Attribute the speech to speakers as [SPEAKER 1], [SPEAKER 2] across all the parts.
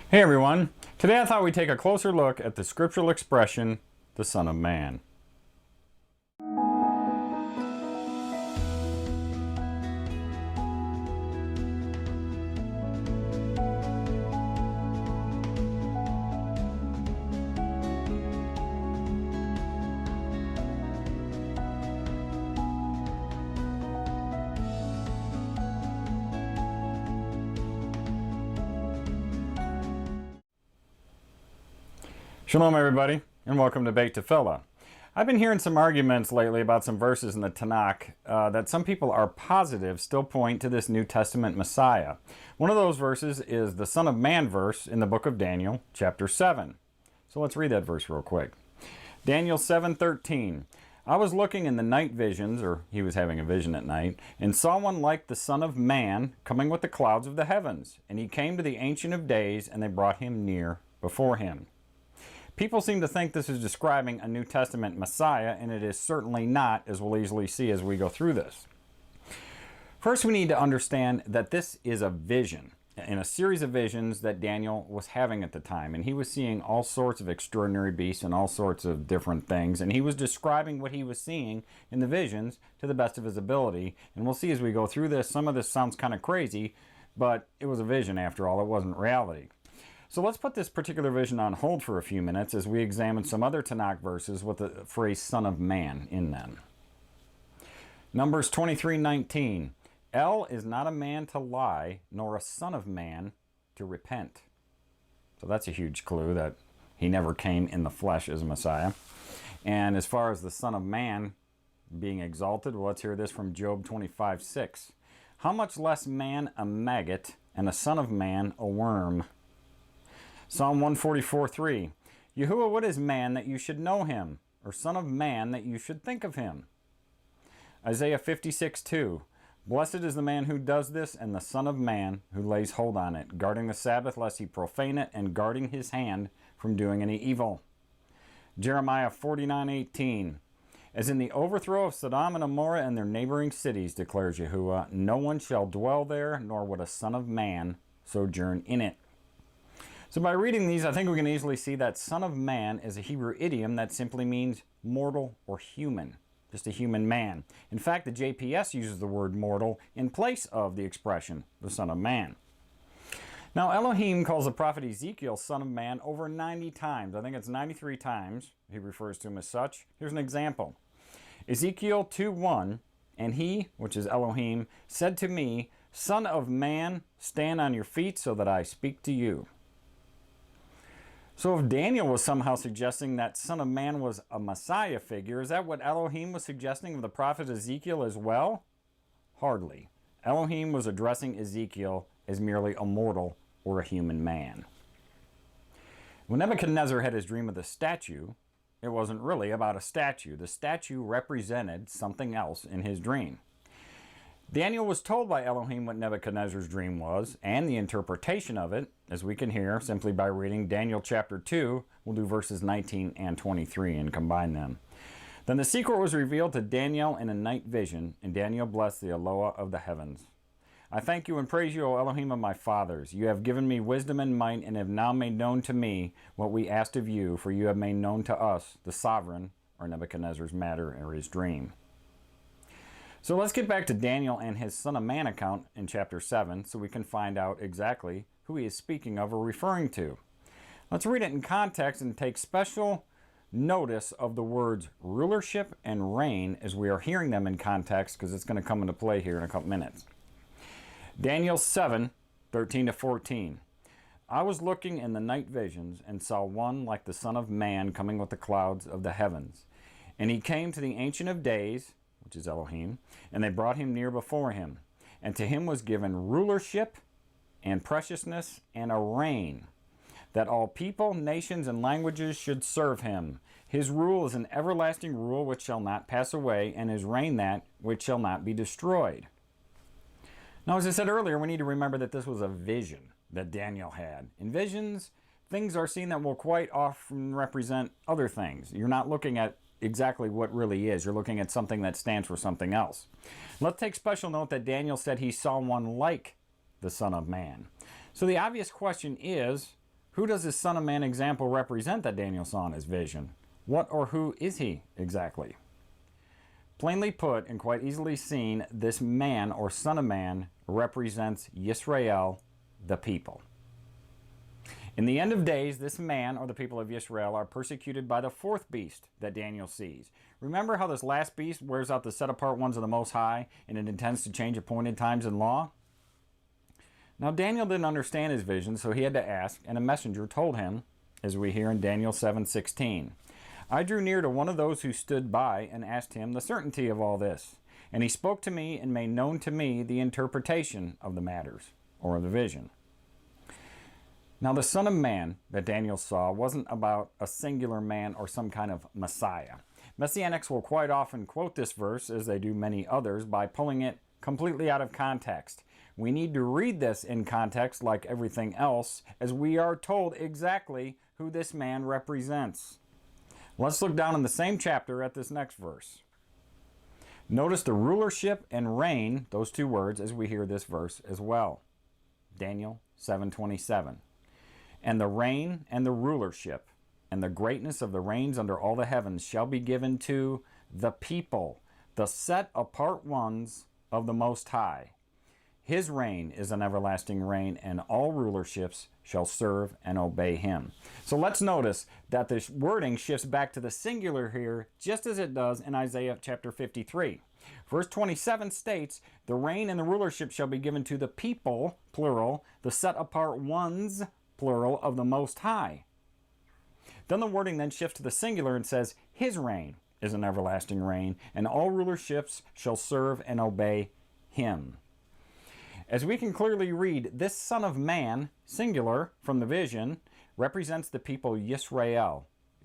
[SPEAKER 1] Hey everyone, today I thought we'd take a closer look at the scriptural expression, the Son of Man. Shalom everybody, and welcome to Beit Tefillah. I've been hearing some arguments lately about some verses in the Tanakh that some people are positive still point to this New Testament Messiah. One of those verses is the Son of Man verse in the book of Daniel, chapter 7. So let's read that verse real quick. Daniel 7:13. I was looking in the night visions, or he was having a vision at night, and saw one like the Son of Man coming with the clouds of the heavens. And he came to the Ancient of Days, and they brought him near before him. People seem to think this is describing a New Testament Messiah, and it is certainly not, as we'll easily see as we go through this. First, we need to understand that this is a vision, in a series of visions that Daniel was having at the time, and he was seeing all sorts of extraordinary beasts and all sorts of different things, and he was describing what he was seeing in the visions to the best of his ability, and we'll see as we go through this, some of this sounds kind of crazy, but it was a vision after all, it wasn't reality. So let's put this particular vision on hold for a few minutes as we examine some other Tanakh verses with the phrase Son of Man in them. Numbers 23:19. El is not a man to lie, nor a son of man to repent. So that's a huge clue that he never came in the flesh as a Messiah. And as far as the Son of Man being exalted, well, let's hear this from Job 25:6. How much less man a maggot, and a son of man a worm? Psalm 144:3. Yahuwah, what is man that you should know him, or son of man that you should think of him? Isaiah 56:2. Blessed is the man who does this, and the Son of Man who lays hold on it, guarding the Sabbath lest he profane it, and guarding his hand from doing any evil. Jeremiah 49:18. As in the overthrow of Sodom and Gomorrah and their neighboring cities, declares Yahuwah, no one shall dwell there, nor would a son of man sojourn in it. So by reading these, I think we can easily see that Son of Man is a Hebrew idiom that simply means mortal or human, just a human man. In fact, the JPS uses the word mortal in place of the expression, the Son of Man. Now, Elohim calls the prophet Ezekiel Son of Man over 90 times. I think it's 93 times he refers to him as such. Here's an example. Ezekiel 2:1, and he, which is Elohim, said to me, Son of man, stand on your feet so that I speak to you. So if Daniel was somehow suggesting that Son of Man was a Messiah figure, is that what Elohim was suggesting of the prophet Ezekiel as well? Hardly. Elohim was addressing Ezekiel as merely a mortal or a human man. When Nebuchadnezzar had his dream of the statue, it wasn't really about a statue. The statue represented something else in his dream. Daniel was told by Elohim what Nebuchadnezzar's dream was and the interpretation of it, as we can hear simply by reading Daniel chapter 2. We'll do verses 19 and 23 and combine them. Then the secret was revealed to Daniel in a night vision, and Daniel blessed the Eloah of the heavens. I thank you and praise you, O Elohim of my fathers. You have given me wisdom and might, and have now made known to me what we asked of you, for you have made known to us the sovereign, or Nebuchadnezzar's matter, or his dream. So let's get back to Daniel and his Son of Man account in chapter 7 so we can find out exactly who he is speaking of or referring to. Let's read it in context and take special notice of the words rulership and reign as we are hearing them in context, because it's going to come into play here in a couple minutes. Daniel 7:13-14. I was looking in the night visions and saw one like the Son of Man coming with the clouds of the heavens. And he came to the Ancient of Days, which is Elohim, and they brought him near before him. And to him was given rulership and preciousness and a reign, that all people, nations, and languages should serve him. His rule is an everlasting rule which shall not pass away, and his reign that which shall not be destroyed. Now, as I said earlier, we need to remember that this was a vision that Daniel had. In visions, things are seen that will quite often represent other things. You're not looking at exactly what really is. You're looking at something that stands for something else. Let's take special note that Daniel said he saw one like the Son of Man. So the obvious question is, Who does this Son of Man example represent that Daniel saw in his vision? What or who is he exactly? Plainly put and quite easily seen, this man or Son of Man represents Yisrael, the people. In the end of days, this man or the people of Yisrael are persecuted by the fourth beast that Daniel sees. Remember how this last beast wears out the set-apart ones of the Most High, and it intends to change appointed times and law? Now Daniel didn't understand his vision, so he had to ask, and a messenger told him, as we hear in Daniel 7:16. I drew near to one of those who stood by and asked him the certainty of all this. And he spoke to me and made known to me the interpretation of the matters, or of the vision. Now the Son of Man that Daniel saw wasn't about a singular man or some kind of Messiah. Messianics will quite often quote this verse, as they do many others, by pulling it completely out of context. We need to read this in context like everything else, as we are told exactly who this man represents. Let's look down in the same chapter at this next verse. Notice the rulership and reign, those two words, as we hear this verse as well. Daniel 7:27. And the reign and the rulership and the greatness of the reigns under all the heavens shall be given to the people, the set apart ones of the Most High. His reign is an everlasting reign, and all rulerships shall serve and obey him. So let's notice that this wording shifts back to the singular here, just as it does in Isaiah chapter 53. Verse 27 states, the reign and the rulership shall be given to the people, plural, the set apart ones, plural, of the Most High. Then the wording then shifts to the singular and says, his reign is an everlasting reign, and all rulerships shall serve and obey him. As we can clearly read, this Son of Man, singular, from the vision, represents the people Yisrael,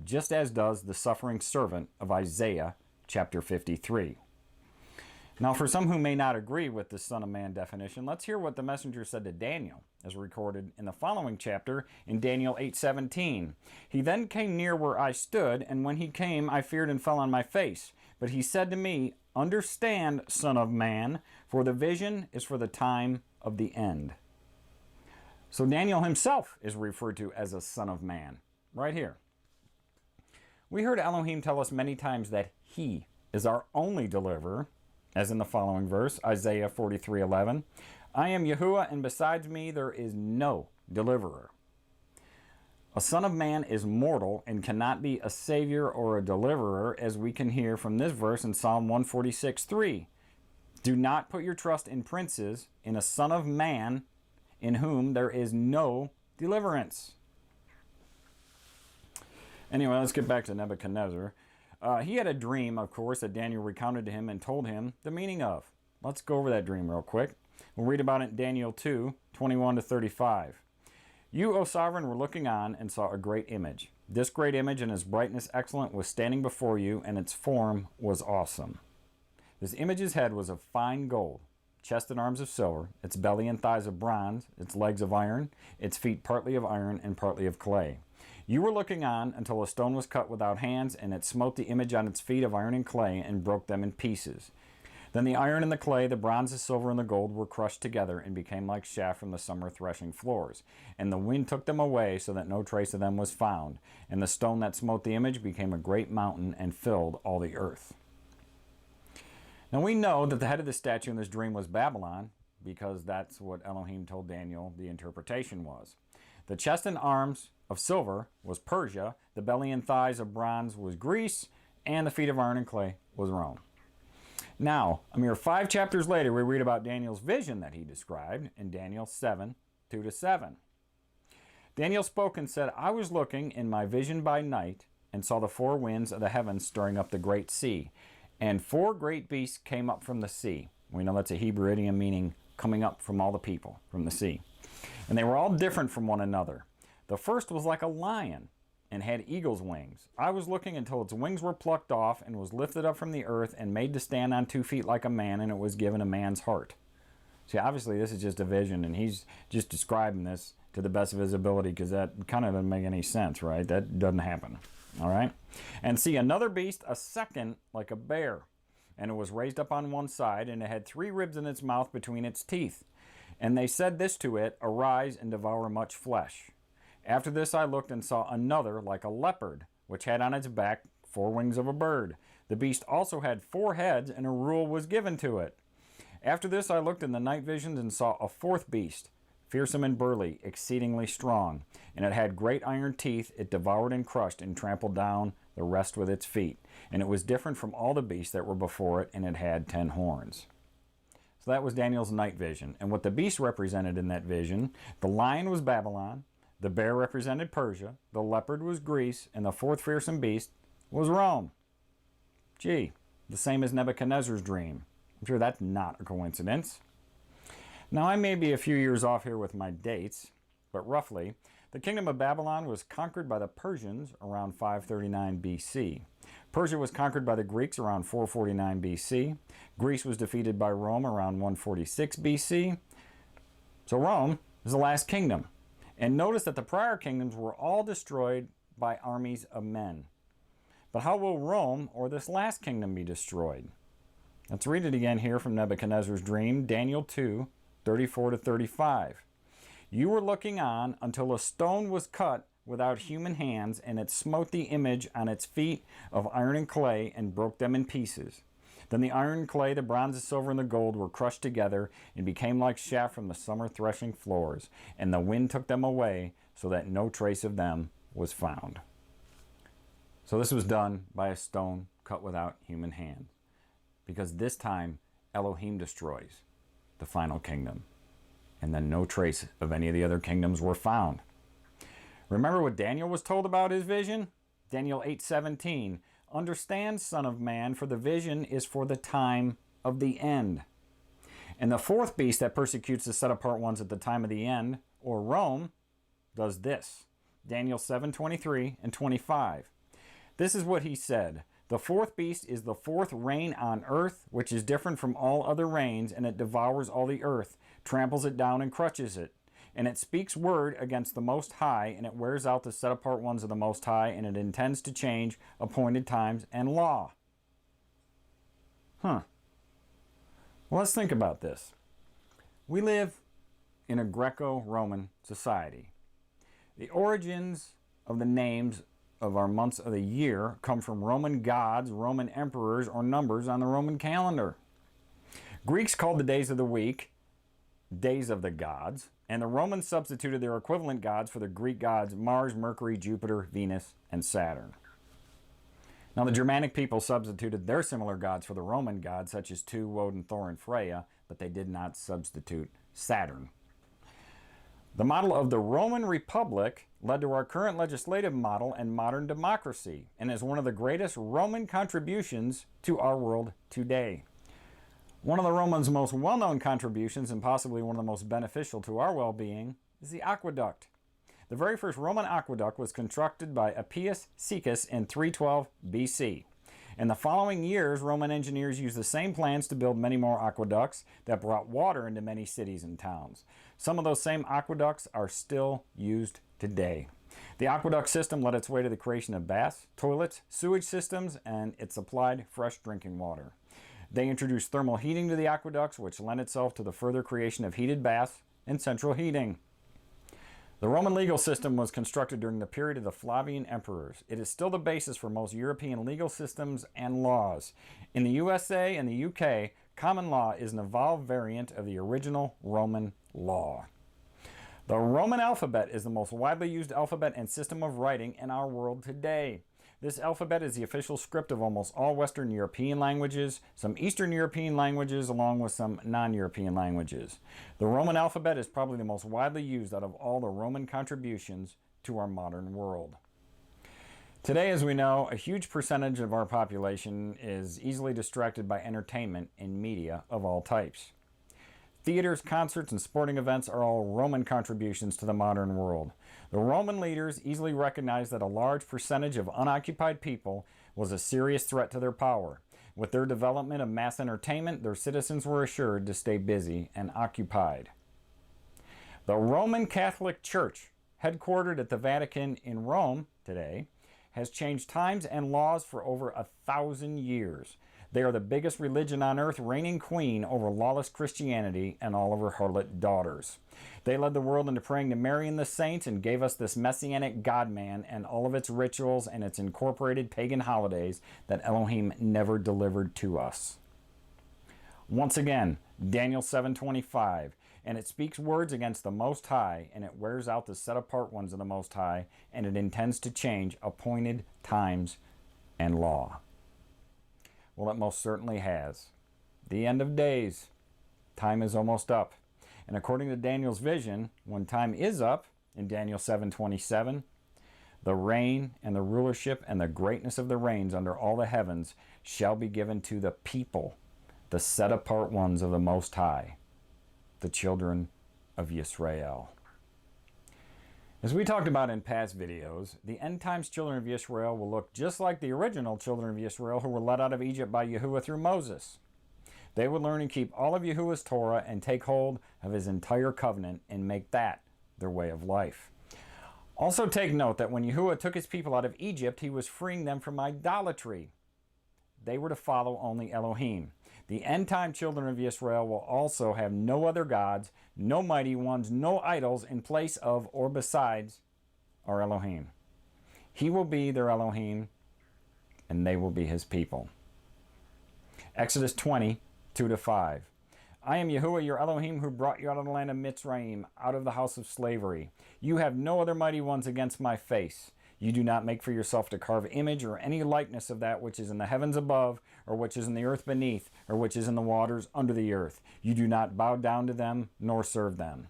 [SPEAKER 1] just as does the suffering servant of Isaiah chapter 53. Now, for some who may not agree with the Son of Man definition, let's hear what the messenger said to Daniel, as recorded in the following chapter in Daniel 8:17. He then came near where I stood, and when he came, I feared and fell on my face. But he said to me, understand, Son of Man, for the vision is for the time of the end. So Daniel himself is referred to as a Son of Man, right here. We heard Elohim tell us many times that he is our only deliverer, as in the following verse, Isaiah 43:11. I am Yahuwah, and besides me there is no deliverer. A Son of Man is mortal and cannot be a Savior or a deliverer, as we can hear from this verse in Psalm 146:3. Do not put your trust in princes, in a Son of Man, in whom there is no deliverance. Anyway, let's get back to Nebuchadnezzar. He had a dream, of course, that Daniel recounted to him and told him the meaning of. Let's go over that dream real quick. We'll read about it in Daniel 2:21-35. You, O sovereign, were looking on and saw a great image. This great image and its brightness excellent was standing before you, and its form was awesome. This image's head was of fine gold, chest and arms of silver, its belly and thighs of bronze, its legs of iron, its feet partly of iron and partly of clay. You were looking on until a stone was cut without hands, and it smote the image on its feet of iron and clay and broke them in pieces. Then the iron and the clay, the bronze, the silver, and the gold were crushed together and became like chaff from the summer threshing floors. And the wind took them away so that no trace of them was found. And the stone that smote the image became a great mountain and filled all the earth. Now we know that the head of the statue in this dream was Babylon, because that's what Elohim told Daniel the interpretation was. The chest and arms of silver was Persia, the belly and thighs of bronze was Greece, and the feet of iron and clay was Rome. Now, a mere 5 chapters later, we read about Daniel's vision that he described in Daniel 7:2-7. Daniel spoke and said, I was looking in my vision by night and saw the 4 winds of the heavens stirring up the great sea. And 4 great beasts came up from the sea. We know that's a Hebrew idiom meaning coming up from all the people, from the sea. And they were all different from one another. The first was like a lion and had eagle's wings. I was looking until its wings were plucked off and was lifted up from the earth and made to stand on 2 feet like a man, and it was given a man's heart. See, obviously this is just a vision, and he's just describing this to the best of his ability, because that kind of doesn't make any sense, right? That doesn't happen, all right? And see, another beast, a second, like a bear, and it was raised up on one side, and it had 3 ribs in its mouth between its teeth. And they said this to it, arise and devour much flesh. After this I looked and saw another like a leopard, which had on its back 4 wings of a bird. The beast also had 4 heads, and a rule was given to it. After this I looked in the night visions and saw a 4th beast, fearsome and burly, exceedingly strong. And it had great iron teeth. It devoured and crushed and trampled down the rest with its feet. And it was different from all the beasts that were before it, and it had 10 horns. So that was Daniel's night vision. And what the beast represented in that vision, the lion was Babylon, the bear represented Persia, the leopard was Greece, and the 4th fearsome beast was Rome. Gee, the same as Nebuchadnezzar's dream. I'm sure that's not a coincidence. Now, I may be a few years off here with my dates, but roughly, the kingdom of Babylon was conquered by the Persians around 539 BC. Persia was conquered by the Greeks around 449 BC. Greece was defeated by Rome around 146 BC. So Rome is the last kingdom. And notice that the prior kingdoms were all destroyed by armies of men. But how will Rome, or this last kingdom, be destroyed? Let's read it again here from Nebuchadnezzar's dream, Daniel 2, 34 to 35. You were looking on until a stone was cut without human hands, and it smote the image on its feet of iron and clay and broke them in pieces. Then the iron and clay, the bronze, the silver, and the gold were crushed together and became like chaff from the summer threshing floors, and the wind took them away so that no trace of them was found. So this was done by a stone cut without human hands, because this time Elohim destroys the final kingdom, and then no trace of any of the other kingdoms were found. Remember what Daniel was told about his vision? Daniel 8:17. Understand, son of man, for the vision is for the time of the end. And the 4th beast that persecutes the set-apart ones at the time of the end, or Rome, does this. Daniel 7:23 and 25. This is what he said. The 4th beast is the 4th reign on earth, which is different from all other reigns, and it devours all the earth, tramples it down and crushes it. And it speaks word against the Most High, and it wears out the set-apart ones of the Most High, and it intends to change appointed times and law. Well, let's think about this. We live in a Greco-Roman society. The origins of the names of our months of the year come from Roman gods, Roman emperors, or numbers on the Roman calendar. Greeks called the days of the week days of the gods, and the Romans substituted their equivalent gods for the Greek gods Mars, Mercury, Jupiter, Venus, and Saturn. Now the Germanic people substituted their similar gods for the Roman gods, such as Tu, Woden, Thor, and Freya, but they did not substitute Saturn. The model of the Roman Republic led to our current legislative model and modern democracy, and is one of the greatest Roman contributions to our world today. One of the Romans' most well-known contributions, and possibly one of the most beneficial to our well-being, is the aqueduct. The very first Roman aqueduct was constructed by Appius Secus in 312 BC. In the following years, Roman engineers used the same plans to build many more aqueducts that brought water into many cities and towns. Some of those same aqueducts are still used today. The aqueduct system led its way to the creation of baths, toilets, sewage systems, and it supplied fresh drinking water. They introduced thermal heating to the aqueducts, which lent itself to the further creation of heated baths and central heating. The Roman legal system was constructed during the period of the Flavian emperors. It is still the basis for most European legal systems and laws. In the USA and the UK, common law is an evolved variant of the original Roman law. The Roman alphabet is the most widely used alphabet and system of writing in our world today. This alphabet is the official script of almost all Western European languages, some Eastern European languages, along with some non-European languages. The Roman alphabet is probably the most widely used out of all the Roman contributions to our modern world. Today, as we know, a huge percentage of our population is easily distracted by entertainment and media of all types. Theaters, concerts, and sporting events are all Roman contributions to the modern world. The Roman leaders easily recognized that a large percentage of unoccupied people was a serious threat to their power. With their development of mass entertainment, their citizens were assured to stay busy and occupied. The Roman Catholic Church, headquartered at the Vatican in Rome today, has changed times and laws for over 1,000 years. They are the biggest religion on earth, reigning queen over lawless Christianity and all of her harlot daughters. They led the world into praying to Mary and the saints and gave us this messianic God-man and all of its rituals and its incorporated pagan holidays that Elohim never delivered to us. Once again, Daniel 7:25, and it speaks words against the Most High, and it wears out the set-apart ones of the Most High, and it intends to change appointed times and law. Well, it most certainly has. The end of days. Time is almost up. And according to Daniel's vision, when time is up, in Daniel 7:27, the reign and the rulership and the greatness of the reigns under all the heavens shall be given to the people, the set-apart ones of the Most High, the children of Yisrael. As we talked about in past videos, the end times children of Yisrael will look just like the original children of Yisrael who were led out of Egypt by Yahuwah through Moses. They would learn and keep all of Yahuwah's Torah and take hold of his entire covenant and make that their way of life. Also take note that when Yahuwah took his people out of Egypt, he was freeing them from idolatry. They were to follow only Elohim. The end-time children of Israel will also have no other gods, no mighty ones, no idols in place of or besides our Elohim. He will be their Elohim, and they will be his people. Exodus 20:2-5. I am Yahuwah your Elohim who brought you out of the land of Mitzrayim, out of the house of slavery. You have no other mighty ones against my face. You do not make for yourself to carve image or any likeness of that which is in the heavens above, or which is in the earth beneath, or which is in the waters under the earth. You do not bow down to them, nor serve them.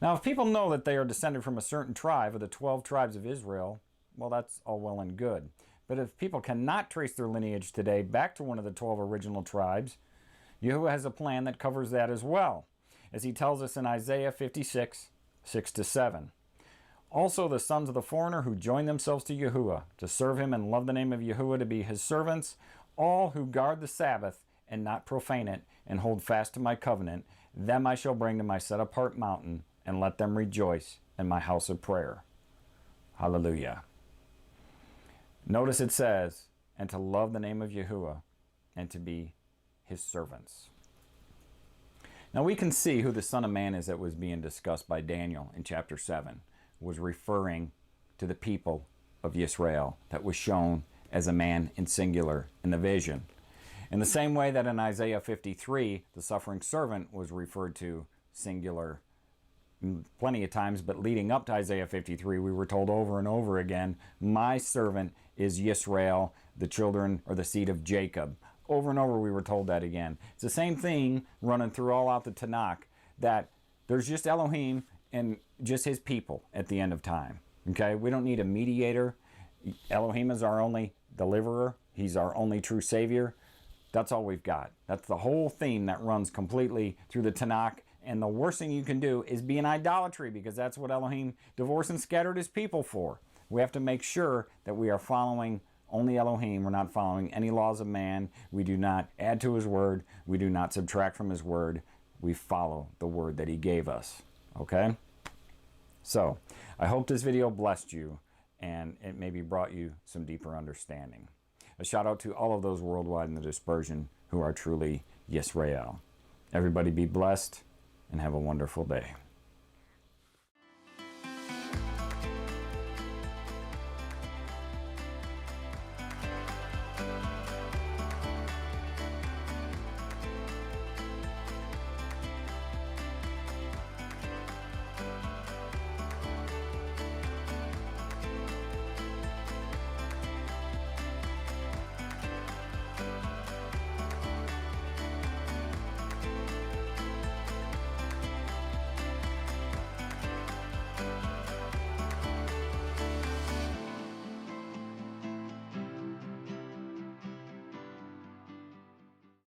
[SPEAKER 1] Now, if people know that they are descended from a certain tribe of the 12 tribes of Israel, well, that's all well and good. But if people cannot trace their lineage today back to one of the 12 original tribes, Yahuwah has a plan that covers that as well, as he tells us in Isaiah 56:6-7. Also the sons of the foreigner who join themselves to Yahuwah, to serve him and love the name of Yahuwah, to be his servants, all who guard the Sabbath and not profane it, and hold fast to my covenant, them I shall bring to my set-apart mountain, and let them rejoice in my house of prayer. Hallelujah. Notice it says, and to love the name of Yahuwah, and to be his servants. Now we can see who the Son of Man is that was being discussed by Daniel in chapter 7. Was referring to the people of Yisrael that was shown as a man in singular in the vision. In the same way that in Isaiah 53, the suffering servant was referred to singular plenty of times, but leading up to Isaiah 53, we were told over and over again, my servant is Yisrael, the children or the seed of Jacob. Over and over we were told that again. It's the same thing running through all out the Tanakh, that there's just Elohim and just his people at the end of time. Okay, we don't need a mediator. Elohim is our only deliverer. He's our only true savior. That's all we've got. That's the whole theme that runs completely through the Tanakh. And the worst thing you can do is be in idolatry, because that's what Elohim divorced and scattered his people for. We have to make sure that we are following only Elohim. We're not following any laws of man. We do not add to his word. We do not subtract from his word. We follow the word that he gave us. Okay? So, I hope this video blessed you and it maybe brought you some deeper understanding. A shout out to all of those worldwide in the dispersion who are truly Yisrael. Everybody be blessed and have a wonderful day.